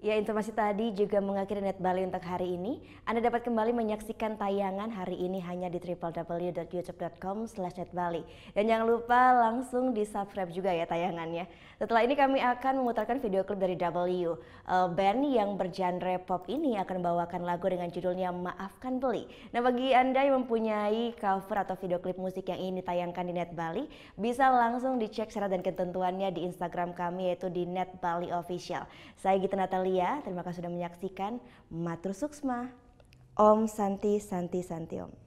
Ya, informasi tadi juga mengakhiri Net Bali untuk hari ini. Anda dapat kembali menyaksikan tayangan hari ini hanya di www.youtube.com/netbali. Dan jangan lupa langsung di-subscribe juga ya tayangannya. Setelah ini kami akan memutarkan video klip dari W. Band yang bergenre pop ini akan membawakan lagu dengan judulnya Maafkan Beli. Nah, bagi Anda yang mempunyai cover atau video klip musik yang ingin ditayangkan di Net Bali, bisa langsung dicek syarat dan ketentuannya di Instagram kami yaitu di Net Bali Official. Saya Gita Natalia. Terima kasih sudah menyaksikan. Matur Suksma. Om Santi Santi Santi Om.